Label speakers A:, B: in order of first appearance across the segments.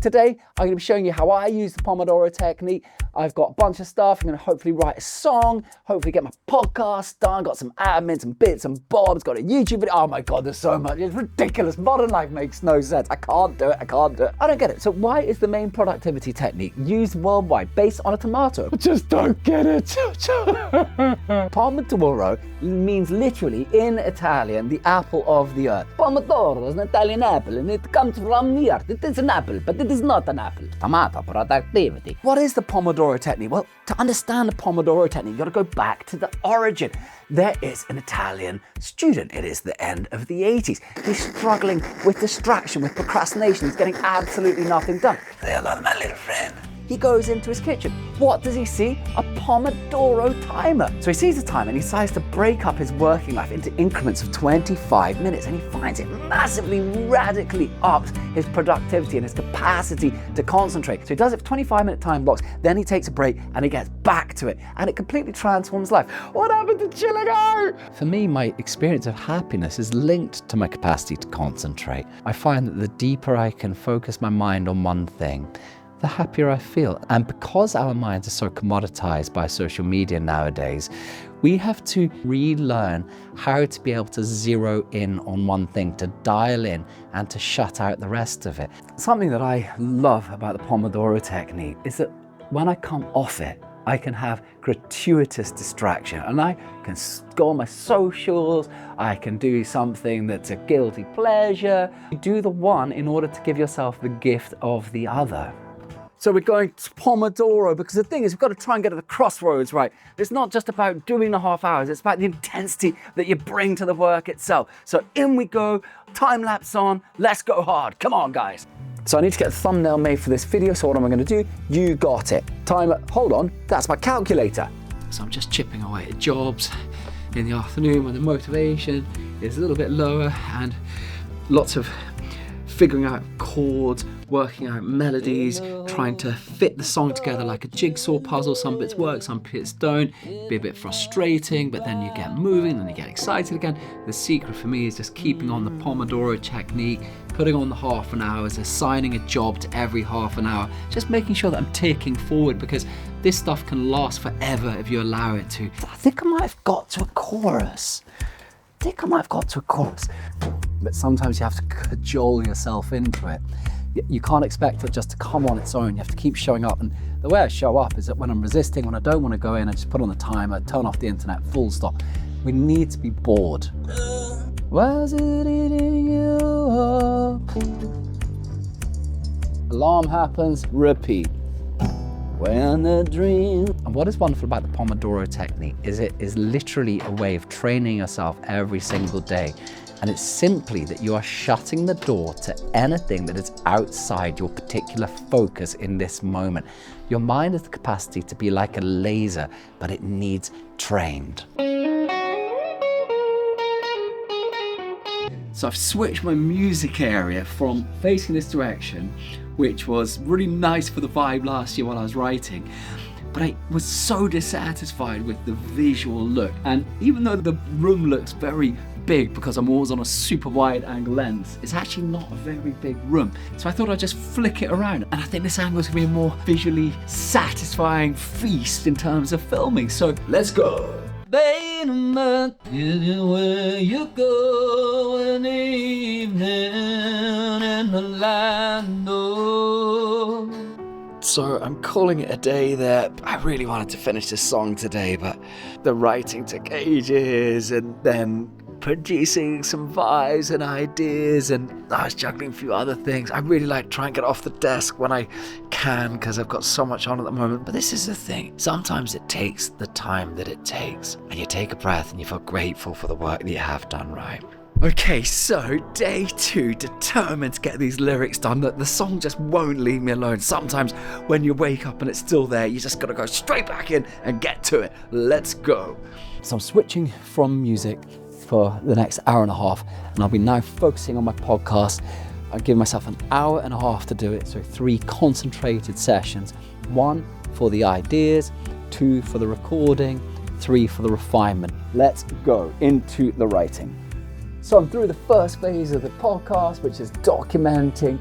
A: Today, I'm going to be showing you how I use the Pomodoro Technique. I've got a bunch of stuff. I'm going to hopefully write a song, hopefully get my podcast done, got some admin, some bits and bobs, got a YouTube video. Oh my God, there's so much. It's ridiculous. Modern life makes no sense. I can't do it. I don't get it. So why is the main productivity technique used worldwide based on a tomato? I just don't get it. Pomodoro means literally in Italian, the apple of the earth. Pomodoro is an Italian apple and it comes from the earth. It is an apple, but it is not an apple. Tomato productivity. What is the Pomodoro Technique? Well, to understand the Pomodoro Technique, you've got to go back to the origin. There is an Italian student. It is the end of the 80s. He's struggling with distraction, with procrastination. He's getting absolutely nothing done. Say hello to my little friend. He goes into his kitchen. What does he see? A Pomodoro timer. So he sees the timer and he decides to break up his working life into increments of 25 minutes, and he finds it massively, radically ups his productivity and his capacity to concentrate. So he does it for 25-minute time blocks, then he takes a break and he gets back to it, and it completely transforms life. What happened to chilling out? For me, my experience of happiness is linked to my capacity to concentrate. I find that the deeper I can focus my mind on one thing, the happier I feel. And because our minds are so commoditized by social media nowadays, we have to relearn how to be able to zero in on one thing, to dial in and to shut out the rest of it. Something that I love about the Pomodoro Technique is that when I come off it, I can have gratuitous distraction and I can go on my socials, I can do something that's a guilty pleasure. You do the one in order to give yourself the gift of the other. So we're going to Pomodoro because the thing is, we've got to try and get to the crossroads right. It's not just about doing the half hours, it's about the intensity that you bring to the work itself. So in we go, time lapse on, let's go hard. Come on, guys. So I need to get a thumbnail made for this video, so what am I going to do? You got it. Timer, hold on, that's my calculator. So I'm just chipping away at jobs in the afternoon when the motivation is a little bit lower and lots of figuring out chords, working out melodies, trying to fit the song together like a jigsaw puzzle. Some bits work, some bits don't. Be a bit frustrating, but then you get moving, then you get excited again. The secret for me is just keeping on the Pomodoro Technique, putting on the half an hour, assigning a job to every half an hour, just making sure that I'm ticking forward, because this stuff can last forever if you allow it to. I think I might have got to a chorus. But sometimes you have to cajole yourself into it. You can't expect it just to come on its own. You have to keep showing up. And the way I show up is that when I'm resisting, when I don't want to go in, I just put on the timer, turn off the internet, full stop. We need to be bored. Was it eating you up? Alarm happens, repeat. When the dream. And what is wonderful about the Pomodoro Technique is it is literally a way of training yourself every single day. And it's simply that you are shutting the door to anything that is outside your particular focus in this moment. Your mind has the capacity to be like a laser, but it needs trained. So I've switched my music area from facing this direction, which was really nice for the vibe last year while I was writing, but I was so dissatisfied with the visual look. And even though the room looks very big because I'm always on a super wide angle lens, it's actually not a very big room. So I thought I'd just flick it around. And I think this angle is going to be a more visually satisfying feast in terms of filming. So let's go. Where you go in the evening in the land of. So I'm calling it a day there. I really wanted to finish this song today, but the writing took ages, and then producing some vibes and ideas, and I was juggling a few other things. I really like to try and get off the desk when I can because I've got so much on at the moment. But this is the thing. Sometimes it takes the time that it takes, and you take a breath and you feel grateful for the work that you have done, right? Okay, so day 2, determined to get these lyrics done. The song just won't leave me alone. Sometimes when you wake up and it's still there, you just gotta go straight back in and get to it. Let's go. So I'm switching from music for the next hour and a half, and I'll be now focusing on my podcast. I give myself an hour and a half to do it, so 3 concentrated sessions. 1 for the ideas, 2 for the recording, 3 for the refinement. Let's go into the writing. So I'm through the first phase of the podcast, which is documenting,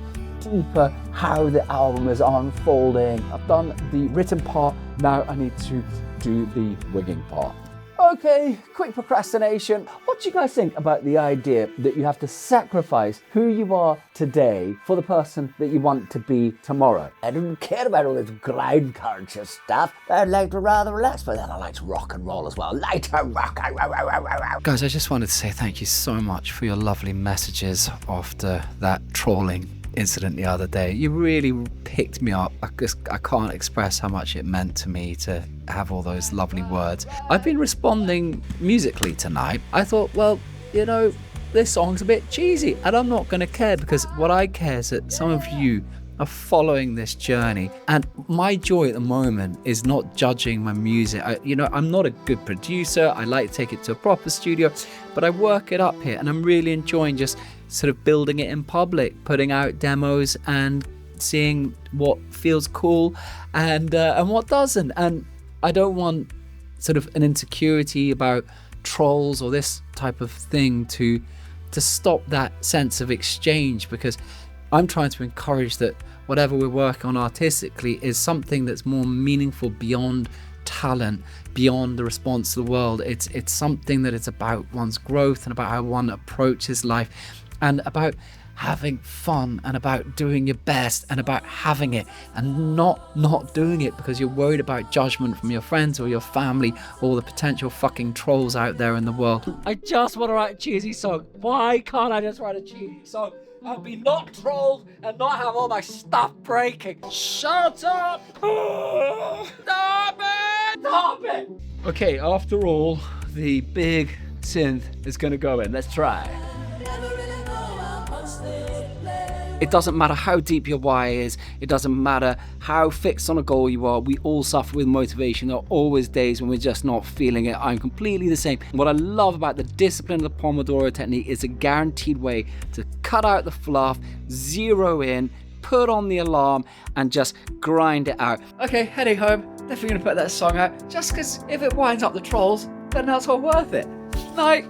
A: deeper how the album is unfolding. I've done the written part, now I need to do the winging part. Okay, quick procrastination. What do you guys think about the idea that you have to sacrifice who you are today for the person that you want to be tomorrow? I don't care about all this grind culture stuff. I'd like to rather relax, but then I like to rock and roll as well. Like to rock and roll.
B: Guys, I just wanted to say thank you so much for your lovely messages after that trolling incident the other day. You really picked me up. I can't express how much it meant to me to have all those lovely words. I've been responding musically tonight. I thought, well, you know, this song's a bit cheesy and I'm not going to care, because what I care is that some of you are following this journey, and my joy at the moment is not judging my music. I'm not a good producer. I like to take it to a proper studio, but I work it up here and I'm really enjoying just sort of building it in public, putting out demos and seeing what feels cool and what doesn't. And I don't want sort of an insecurity about trolls or this type of thing to stop that sense of exchange, because I'm trying to encourage that whatever we're working on artistically is something that's more meaningful beyond talent, beyond the response to the world. It's something that is about one's growth and about how one approaches life, and about having fun and about doing your best and about having it and not doing it because you're worried about judgment from your friends or your family or the potential fucking trolls out there in the world. I just want to write a cheesy song. Why can't I just write a cheesy song and be not trolled and not have all my stuff breaking? Shut up! Stop it! Stop it! Okay, after all, the big synth is gonna go in. Let's try. It doesn't matter how deep your why is, it doesn't matter how fixed on a goal you are, we all suffer with motivation. There are always days when we're just not feeling it. I'm completely the same. What I love about the discipline of the Pomodoro Technique is a guaranteed way to cut out the fluff, zero in, put on the alarm, and just grind it out. Okay, heading home, definitely gonna put that song out, just because if it winds up the trolls, then that's all worth it. Night.